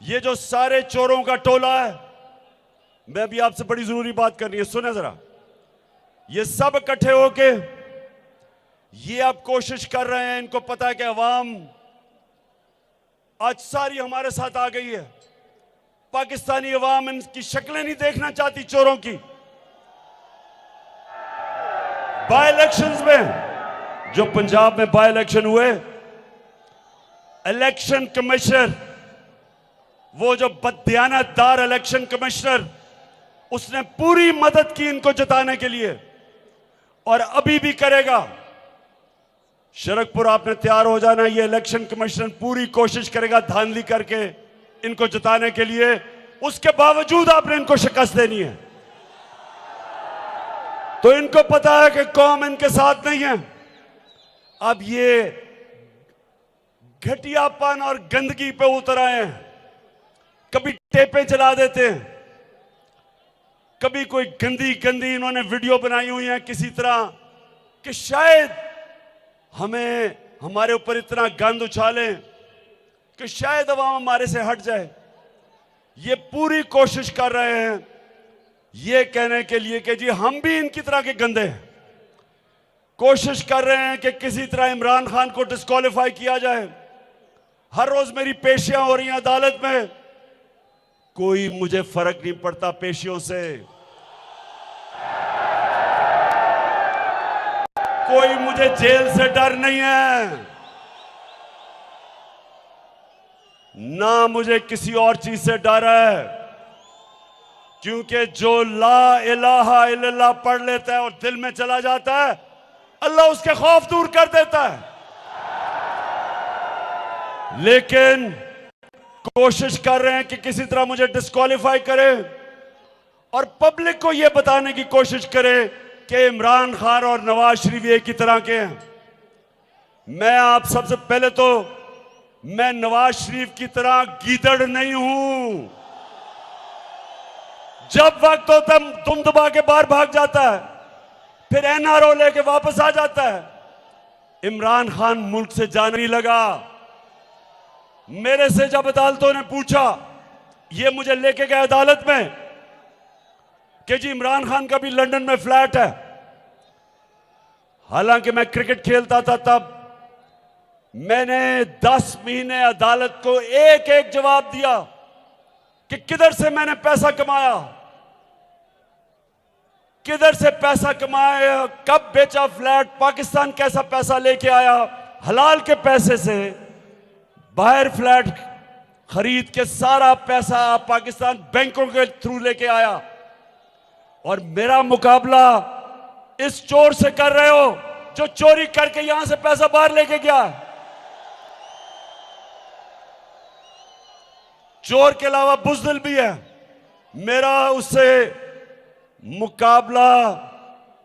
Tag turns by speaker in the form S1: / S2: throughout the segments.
S1: ये जो सारे चोरों का टोला है, मैं भी आपसे बड़ी जरूरी बात करनी है, सुने जरा। ये सब इकट्ठे होके ये अब कोशिश कर रहे हैं, इनको पता है कि अवाम आज सारी हमारे साथ आ गई है। पाकिस्तानी अवाम इनकी शक्लें नहीं देखना चाहती चोरों की। बाय इलेक्शंस में, जो पंजाब में बाय इलेक्शन हुए, इलेक्शन कमिश्नर, वो जो बददियानतदार इलेक्शन कमिश्नर, उसने पूरी मदद की इनको जिताने के लिए और अभी भी करेगा। शरकपुर आपने तैयार हो जाना, ये इलेक्शन कमिश्नर पूरी कोशिश करेगा धांधली करके इनको जिताने के लिए। उसके बावजूद आपने इनको शिकस्त देनी है। तो इनको पता है कि कौम इनके साथ नहीं है। अब ये घटियापन और गंदगी पे उतर आए हैं। कभी टेपें चला देते हैं, कभी कोई गंदी गंदी इन्होंने वीडियो बनाई हुई है किसी तरह कि शायद हमें हमारे ऊपर इतना गंद उछालें कि शायद अवाम हमारे से हट जाए। ये पूरी कोशिश कर रहे हैं ये कहने के लिए कि जी हम भी इनकी तरह के गंदे हैं। कोशिश कर रहे हैं कि किसी तरह इमरान खान को डिस्क्वालीफाई किया जाए। हर रोज मेरी पेशियां हो रही हैं अदालत में, कोई मुझे फर्क नहीं पड़ता पेशियों से। कोई मुझे जेल से डर नहीं है, ना मुझे किसी और चीज से डर है, क्योंकि जो ला इलाहा इल्लल्लाह पढ़ लेता है और दिल में चला जाता है, अल्लाह उसके खौफ दूर कर देता है। लेकिन कोशिश कर रहे हैं कि किसी तरह मुझे डिस्क्वालीफाई करें और पब्लिक को यह बताने की कोशिश करें कि इमरान खान और नवाज शरीफ एक ही तरह के हैं। मैं आप सबसे पहले तो, मैं नवाज शरीफ की तरह गीदड़ नहीं हूं। जब वक्त हो तब तुम दबा के बाहर भाग जाता है, फिर एनआरओ लेके वापस आ जाता है। इमरान खान मुल्क से जाने नहीं लगा। मेरे से जब अदालतों ने पूछा, ये मुझे लेके गए अदालत में कि जी इमरान खान का भी लंदन में फ्लैट है। हालांकि मैं क्रिकेट खेलता था तब, मैंने 10 महीने अदालत को एक एक जवाब दिया कि किधर से मैंने पैसा कमाया, किधर से पैसा कमाया, कब बेचा फ्लैट, पाकिस्तान कैसा पैसा लेके आया, हलाल के पैसे से बाहर फ्लैट खरीद के सारा पैसा पाकिस्तान बैंकों के थ्रू लेके आया। और मेरा मुकाबला इस चोर से कर रहे हो जो चोरी करके यहां से पैसा बाहर लेके गया। चोर के अलावा बुज़दिल भी है। मेरा उससे मुकाबला,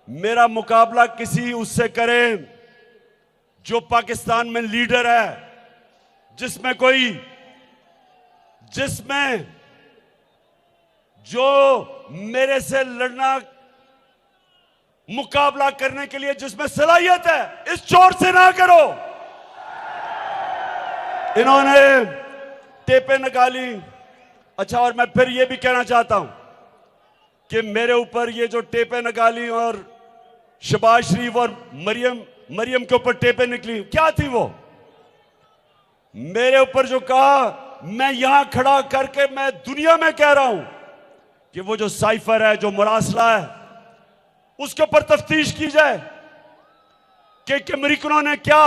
S1: मेरा मुकाबला किसी उससे करें जो पाकिस्तान में लीडर है, जिसमें जो मेरे से लड़ना, मुकाबला करने के लिए जिसमें सलाहियत है। इस चोर से ना करो। इन्होंने टेपें निकाली। अच्छा, और मैं फिर यह भी कहना चाहता हूं कि मेरे ऊपर ये जो टेपें निकाली और शहबाज शरीफ और मरियम के ऊपर टेपें निकली, क्या थी वो? मेरे ऊपर जो कहा, मैं यहां खड़ा करके मैं दुनिया में कह रहा हूं कि वो जो साइफर है, जो मुरासला है, उसके ऊपर तफ्तीश की जाए कि अमेरिकनों ने क्या,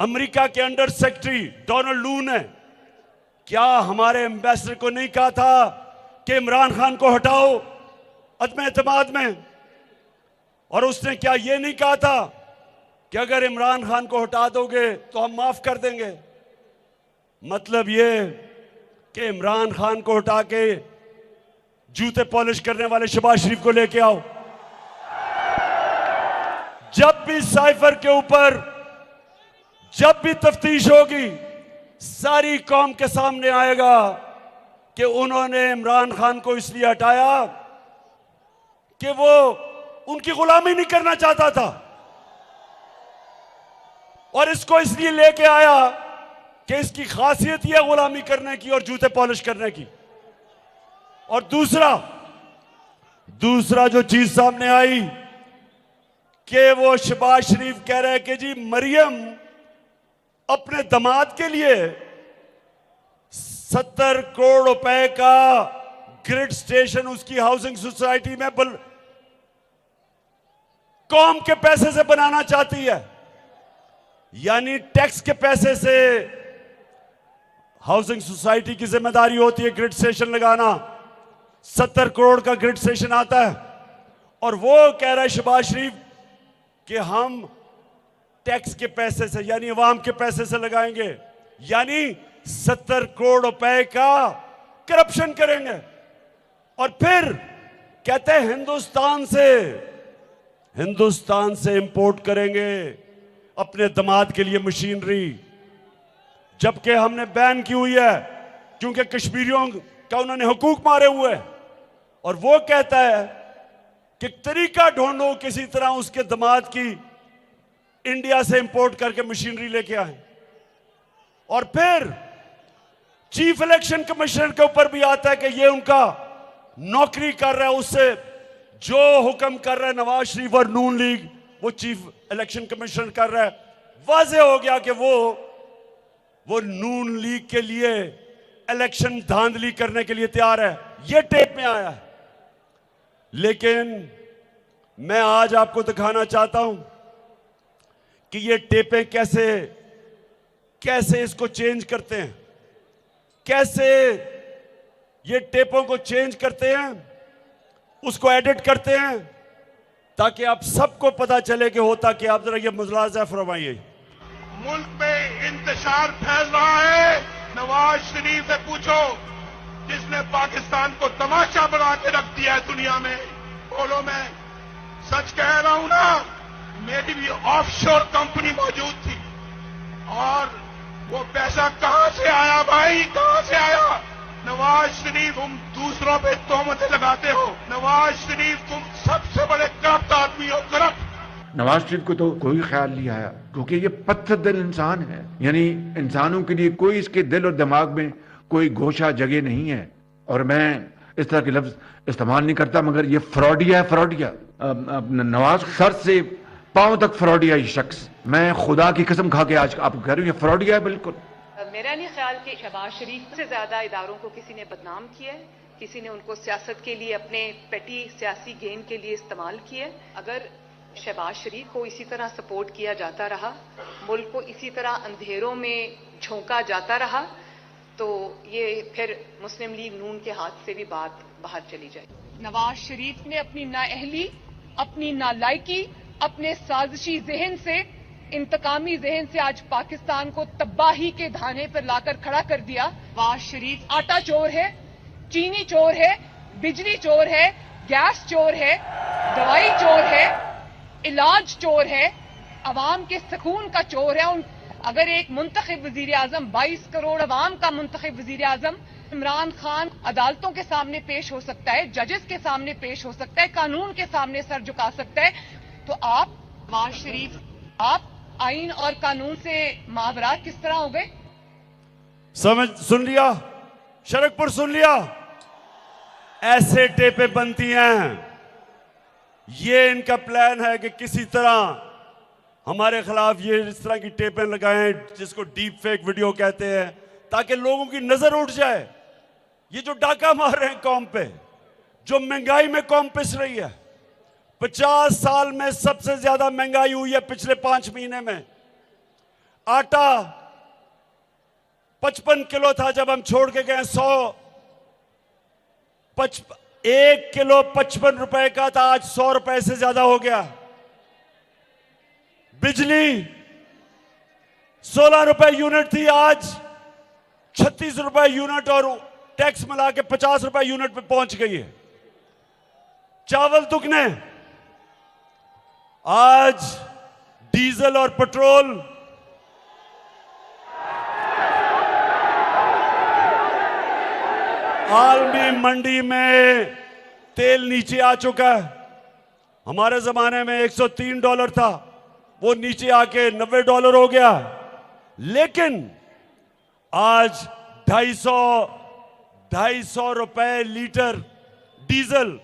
S1: अमेरिका के अंडर सेक्रेटरी डोनाल्ड लू ने क्या हमारे एम्बेसडर को नहीं कहा था कि इमरान खान को हटाओ अदम एतमाद में? और उसने क्या ये नहीं कहा था कि अगर इमरान खान को हटा दोगे तो हम माफ कर देंगे? मतलब ये कि इमरान खान को हटा के जूते पॉलिश करने वाले शहबाज शरीफ को लेके आओ। जब भी साइफर के ऊपर जब भी तफ्तीश होगी, सारी कौम के सामने आएगा कि उन्होंने इमरान खान को इसलिए हटाया कि वो उनकी गुलामी नहीं करना चाहता था, और इसको इसलिए लेके आया कि इसकी खासियत यह गुलामी करने की और जूते पॉलिश करने की। और दूसरा जो चीज सामने आई कि वो शहबाज शरीफ कह रहे हैं कि जी मरियम अपने दामाद के लिए 70 करोड़ रुपए का ग्रिड स्टेशन उसकी हाउसिंग सोसाइटी में कौम के पैसे से बनाना चाहती है, यानी टैक्स के पैसे से। हाउसिंग सोसाइटी की जिम्मेदारी होती है ग्रिड स्टेशन लगाना, 70 करोड़ का ग्रिड स्टेशन आता है और वो कह रहा है शहबाज शरीफ कि हम टैक्स के पैसे से यानी अवाम के पैसे से लगाएंगे, यानी 70 करोड़ रुपए का करप्शन करेंगे। और फिर कहते हैं हिंदुस्तान से इंपोर्ट करेंगे अपने दामाद के लिए मशीनरी, जबकि हमने बैन की हुई है क्योंकि कश्मीरियों का उन्होंने हुकूक मारे हुए हैं। और वो कहता है कि तरीका ढूंढो किसी तरह उसके दामाद की इंडिया से इंपोर्ट करके मशीनरी लेके आए। और फिर चीफ इलेक्शन कमिश्नर के ऊपर भी आता है कि ये उनका नौकरी कर रहा है, उससे जो हुक्म कर रहा है नवाज शरीफ और नून लीग वो चीफ इलेक्शन कमिश्नर कर रहा है। वाज़ेह हो गया कि वो नून लीग के लिए इलेक्शन धांधली करने के लिए तैयार है। ये टेप में आया है। लेकिन मैं आज आपको दिखाना चाहता हूं कि ये टेपें कैसे इसको चेंज करते हैं, कैसे ये टेपों को चेंज करते हैं, उसको एडिट करते हैं, ताकि आप सबको पता चले कि होता कि आप जरा ये मुलाजा फरमाइए।
S2: मुल्क में इंतशार फैल रहा है। नवाज शरीफ से पूछो, जिसने पाकिस्तान को तमाशा बना के रख दिया है दुनिया में। बोलो, मैं सच कह रहा हूं ना, मेरी भी ऑफशोर कंपनी मौजूद थी और वो पैसा कहां से आया भाई, कहां से आया? नवाज शरीफ, तुम दूसरों पे तोहमतें लगाते हो। नवाज शरीफ, तुम सबसे बड़े करप्ट आदमी हो, करप्ट।
S3: नवाज शरीफ को तो कोई ख्याल नहीं आया क्योंकि ये पत्थर दिल इंसान है, यानी इंसानों के लिए कोई इसके दिल और दिमाग में कोई गोशा जगह नहीं है। और मैं इस तरह के लफ्ज इस्तेमाल नहीं करता, मगर ये फ्रॉडिया है, फ्रॉडिया। नवाज सर से पांव तक फ्रॉडिया ये शख्स। मैं खुदा की कसम खा के आज आपको कह रही हूँ, ये फ्रॉडिया है बिल्कुल।
S4: मेरा नहीं ख्याल कि शहबाज शरीफ से ज्यादा इदारों को किसी ने बदनाम किया है, किसी ने उनको सियासत के लिए अपने पेटी सियासी गेन के लिए इस्तेमाल किया है। अगर शहबाज शरीफ को इसी तरह सपोर्ट किया जाता रहा, मुल्क को इसी तरह अंधेरों में झोंका जाता रहा, तो ये फिर मुस्लिम लीग नून के हाथ से भी बात बाहर चली जाएगी।
S5: नवाज शरीफ ने अपनी नाअहली, अपनी नालायकी, अपने साजिशी जहन से, इंतकामी जहन से आज पाकिस्तान को तबाही के धाने पर लाकर खड़ा कर दिया। नवाज शरीफ आटा चोर है, चीनी चोर है, बिजली चोर है, गैस चोर है, दवाई चोर है, इलाज चोर है, अवाम के सुकून का चोर है। अगर एक मुंतखब वजीर आजम, 22 करोड़ अवाम का मुंतखब वजीर आजम इमरान खान अदालतों के सामने पेश हो सकता है, जजेस के सामने पेश हो सकता है, कानून के सामने सर झुका सकता है, तो आप नवाज शरीफ, आप आइन और कानून से मावरा किस तरह हो गए?
S1: सुन लिया, शरकपुर सुन लिया। ऐसे टेपे बनती हैं। ये इनका प्लान है कि किसी तरह हमारे खिलाफ ये इस तरह की टेपें लगाएं, जिसको डीप फेक वीडियो कहते हैं, ताकि लोगों की नजर उठ जाए। ये जो डाका मार रहे हैं कौम पे, जो महंगाई में कौम पिस रही है, 50 साल में सबसे ज्यादा महंगाई हुई है पिछले 5 महीने में। आटा 55 किलो था जब हम छोड़ के गए, 1 किलो 55 रुपए का था, आज 100 रुपए से ज्यादा हो गया। बिजली 16 रुपए यूनिट थी, आज 36 रुपए यूनिट और टैक्स मिला के 50 रुपए यूनिट पे पहुंच गई है। चावल दुगने, आज डीजल और पेट्रोल आलमी मंडी में तेल नीचे आ चुका है। हमारे जमाने में $103 था, वो नीचे आके $90 हो गया। लेकिन आज 250 रुपए लीटर डीजल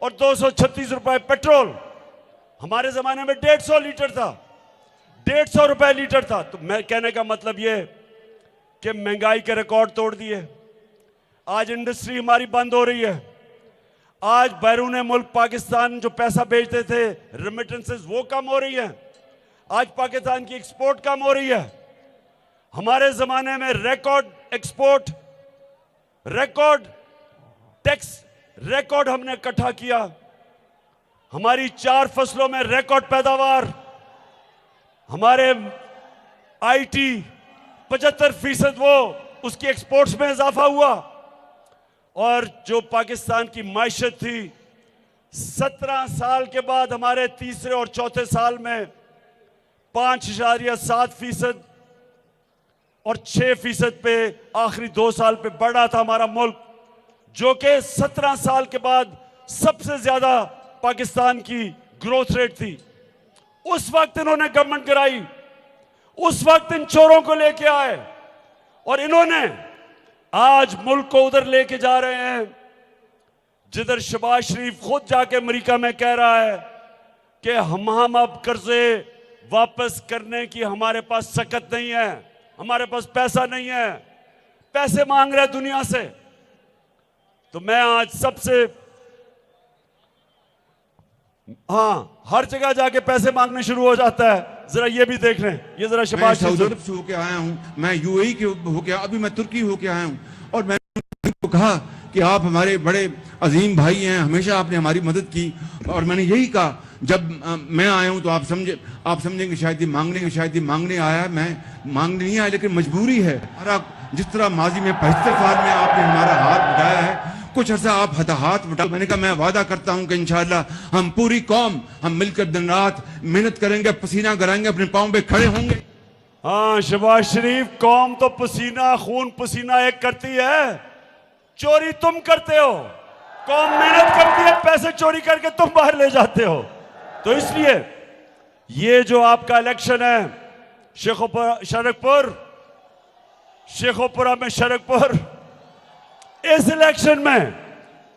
S1: और 236 रुपए पेट्रोल। हमारे जमाने में 150 लीटर था, 150 रुपए लीटर था। तो मैं कहने का मतलब यह कि महंगाई के रिकॉर्ड तोड़ दिए। आज इंडस्ट्री हमारी बंद हो रही है। आज बैरून मुल्क पाकिस्तान जो पैसा भेजते थे, रेमिटेंसेस, वो कम हो रही है। आज पाकिस्तान की एक्सपोर्ट कम हो रही है। हमारे जमाने में record export, record tax, record हमने इकट्ठा किया। हमारी 4 फसलों में रिकॉर्ड पैदावार। हमारे आईटी 75% वो उसकी एक्सपोर्ट्स में इजाफा हुआ। और जो पाकिस्तान की मायशत थी, 17 साल के बाद हमारे तीसरे और चौथे साल में 5.7% और 6% पे आखिरी 2 साल पे बढ़ा था हमारा मुल्क, जो कि 17 साल के बाद सबसे ज्यादा पाकिस्तान की ग्रोथ रेट थी। उस वक्त इन्होंने गवर्नमेंट कराई, उस वक्त इन चोरों को लेके आए और इन्होंने आज मुल्क को उधर लेके जा रहे हैं जिधर शहबाज शरीफ खुद जाके अमेरिका में कह रहा है कि हम अब कर्जे वापस करने की हमारे पास सकत नहीं है, हमारे पास पैसा नहीं है, पैसे मांग रहे दुनिया से। तो मैं आज सबसे, हर जगह जाके पैसे मांगने शुरू हो जाता है। जरा ये भी देख लें, ये जरा शहबाज
S6: सऊदी अरब से होके आया हूँ, मैं यूएई के होके, अभी मैं तुर्की होके आया हूँ। और मैंने उनको कहा कि आप हमारे बड़े अजीम भाई हैं, हमेशा आपने हमारी मदद की। और मैंने यही कहा, जब मैं आया हूँ तो आप समझेंगे शायद ये मांगने आया। मैं मांगने नहीं आया, लेकिन मजबूरी है। हमारा जिस तरह माजी में 75 साल में आपने हमारा हाथ उठाया है, कुछ अर्सा आप हाथ उठा। मैंने कहा मैं वादा करता हूं कि इंशाअल्लाह हम पूरी कौम हम मिलकर दिन रात मेहनत करेंगे, पसीना कराएंगे, अपने पांव पे खड़े होंगे।
S1: हाँ शहबाज शरीफ, कौम तो पसीना खून पसीना एक करती है, चोरी तुम करते हो। कौम मेहनत करती है, पैसे चोरी करके तुम बाहर ले जाते हो। तो इसलिए ये जो आपका इलेक्शन है शेखोपुरा में शरकपुर, इस इलेक्शन में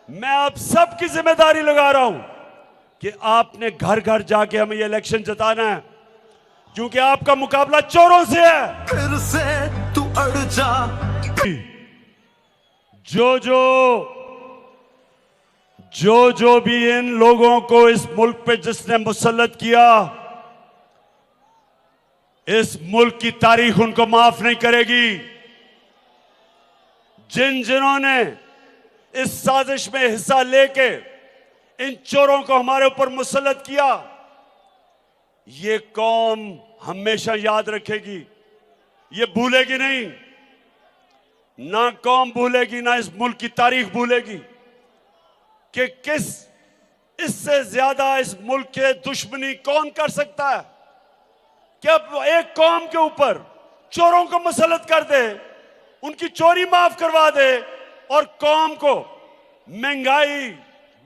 S1: मैं आप सबकी जिम्मेदारी लगा रहा हूं कि आपने घर घर जाके हमें ये इलेक्शन जिताना है, क्योंकि आपका मुकाबला चोरों से है।
S7: फिर से तू अड़ जा।
S1: जो भी इन लोगों को इस मुल्क पे जिसने मुसल्लत किया, इस मुल्क की तारीख उनको माफ नहीं करेगी। जिन्होंने इस साजिश में हिस्सा लेके इन चोरों को हमारे ऊपर मुसल्लत किया, ये कौम हमेशा याद रखेगी, ये भूलेगी नहीं। ना कौम भूलेगी, ना इस मुल्क की तारीख भूलेगी कि किस इससे ज्यादा इस मुल्क के दुश्मनी कौन कर सकता है कि अब एक कौम के ऊपर चोरों को मुसल्लत कर दे, उनकी चोरी माफ करवा दे और कौम को महंगाई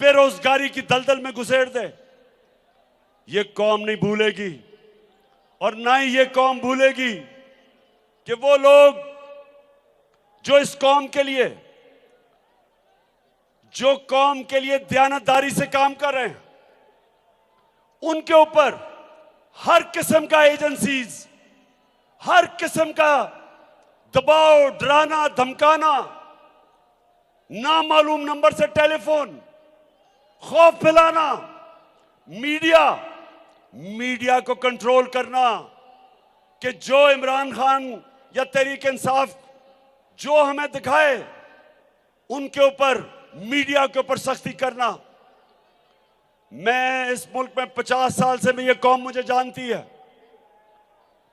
S1: बेरोजगारी की दलदल में घुसेड़ दे। ये कौम नहीं भूलेगी। और ना ही ये कौम भूलेगी कि वो लोग जो इस कौम के लिए, जो कौम के लिए दयानतदारी से काम कर रहे हैं, उनके ऊपर हर किस्म का एजेंसीज, हर किस्म का दबाव, डराना, धमकाना, नामालूम नंबर से टेलीफोन, खौफ फैलाना, मीडिया को कंट्रोल करना कि जो इमरान खान या तहरीक इंसाफ जो हमें दिखाए उनके ऊपर, मीडिया के ऊपर सख्ती करना। मैं इस मुल्क में 50 साल से ये कौम मुझे जानती है,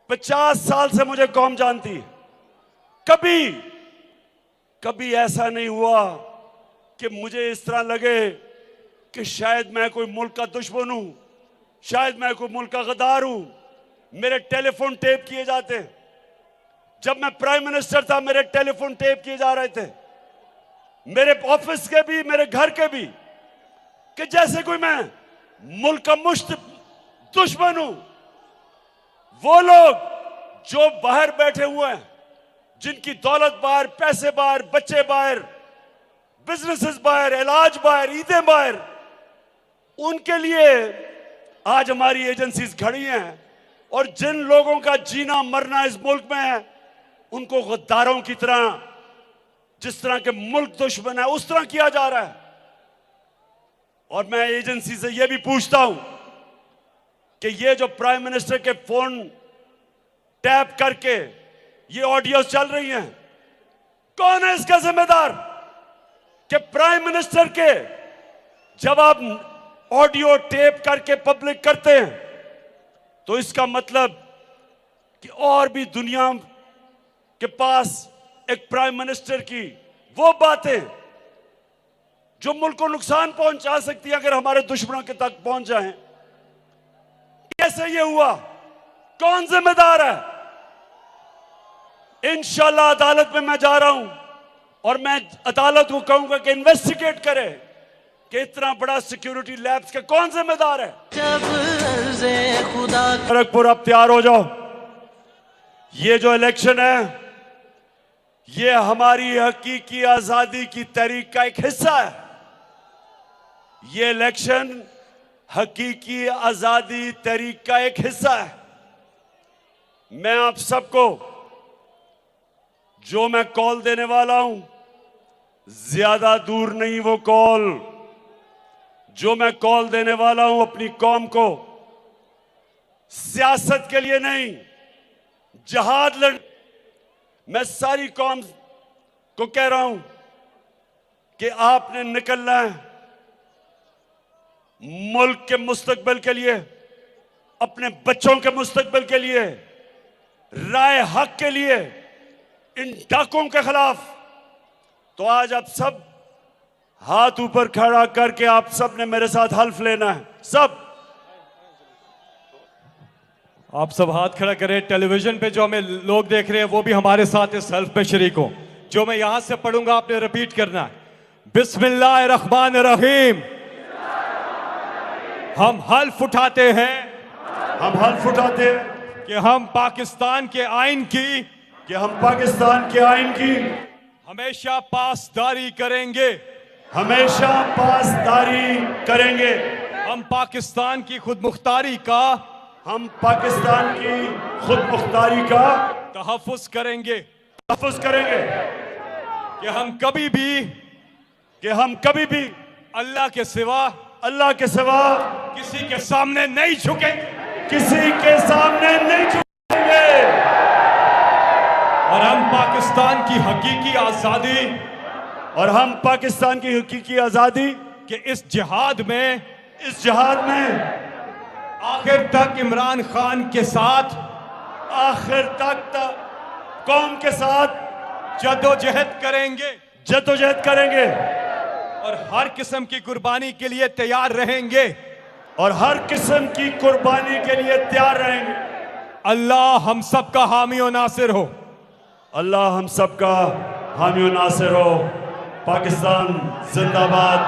S1: 50 साल से मुझे कौम जानती है। कभी ऐसा नहीं हुआ कि मुझे इस तरह लगे कि शायद मैं कोई मुल्क का दुश्मन हूं, शायद मैं कोई मुल्क का गद्दार हूं। मेरे टेलीफोन टेप किए जाते, जब मैं प्राइम मिनिस्टर था मेरे टेलीफोन टेप किए जा रहे थे, मेरे ऑफिस के भी, मेरे घर के भी, कि जैसे कोई मैं मुल्क का मुश्त दुश्मन हूं। वो लोग जो बाहर बैठे हुए हैं, जिनकी दौलत बाहर, पैसे बाहर, बच्चे बाहर, बिजनेसेस बाहर, इलाज बाहर, ईदें बाहर, उनके लिए आज हमारी एजेंसीज खड़ी हैं। और जिन लोगों का जीना मरना इस मुल्क में है, उनको गद्दारों की तरह, जिस तरह के मुल्क दुश्मन है, उस तरह किया जा रहा है। और मैं एजेंसी से यह भी पूछता हूं कि ये जो प्राइम मिनिस्टर के फोन टैप करके ये ऑडियोज चल रही हैं, कौन है इसका जिम्मेदार? कि प्राइम मिनिस्टर के जब आप ऑडियो टेप करके पब्लिक करते हैं तो इसका मतलब कि और भी दुनिया के पास एक प्राइम मिनिस्टर की वो बातें जो मुल्क को नुकसान पहुंचा सकती है, अगर हमारे दुश्मनों के तक पहुंच जाएं, कैसे ये हुआ? कौन जिम्मेदार है? इंशाल्लाह अदालत में मैं जा रहा हूं और मैं अदालत को कहूंगा कि इन्वेस्टिगेट करे कि इतना बड़ा सिक्योरिटी लैब्स का कौन जिम्मेदार है। खड़गपुर, अब तैयार हो जाओ। ये जो इलेक्शन है, ये हमारी हकीकी आजादी की तहरीक का एक हिस्सा है। ये इलेक्शन हकीकी आजादी तहरीक का एक हिस्सा है। मैं आप सबको जो मैं कॉल देने वाला हूं, ज्यादा दूर नहीं वो कॉल। जो मैं कॉल देने वाला हूं अपनी कौम को, सियासत के लिए नहीं, जहाद लड़, मैं सारी कौम को कह रहा हूं कि आपने निकलना है मुल्क के मुस्तकबिल के लिए, अपने बच्चों के मुस्तकबिल के लिए, राय हक के लिए, इन डाकों के खिलाफ। तो आज आप सब हाथ ऊपर खड़ा करके आप सब ने मेरे साथ हल्फ लेना है। सब
S8: आप सब हाथ खड़ा करें। टेलीविजन पे जो हमें लोग देख रहे हैं वो भी हमारे साथ इस हल्फ में शरीक हो। जो मैं यहां से पढ़ूंगा आपने रिपीट करना है। बिस्मिल्लाहिर्रहमानिर्रहीम। हम हल्फ उठाते हैं,
S1: हम हल्फ उठाते हैं
S8: कि हम पाकिस्तान के आइन की,
S1: कि हम पाकिस्तान के आइन की
S8: हमेशा पासदारी करेंगे,
S1: हमेशा पासदारी करेंगे।
S8: हम पाकिस्तान की खुदमुख्तारी का,
S1: हम पाकिस्तान की खुदमुख्तारी का
S8: तहफ़्फ़ुज़ करेंगे,
S1: तहफ़्फ़ुज़ करेंगे।
S8: कि हम कभी भी अल्लाह के सिवा किसी के सामने नहीं झुकेंगे,
S1: किसी के सामने नहीं झुकेंगे।
S8: और हम पाकिस्तान की हकीकी आज़ादी,
S1: और हम पाकिस्तान की हकीकी आज़ादी
S8: के इस जिहाद में आखिर तक इमरान खान के साथ,
S1: आखिर तक कौम के साथ
S8: जदोजहद करेंगे और हर किस्म की कुर्बानी के लिए तैयार रहेंगे,
S1: और हर किस्म की कुर्बानी के लिए तैयार रहेंगे।
S8: अल्लाह हम सबका हामी और नासिर हो।
S1: अल्लाह हम सबका हामी और नासिर हो। पाकिस्तान जिंदाबाद,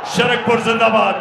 S1: शरकपुर जिंदाबाद।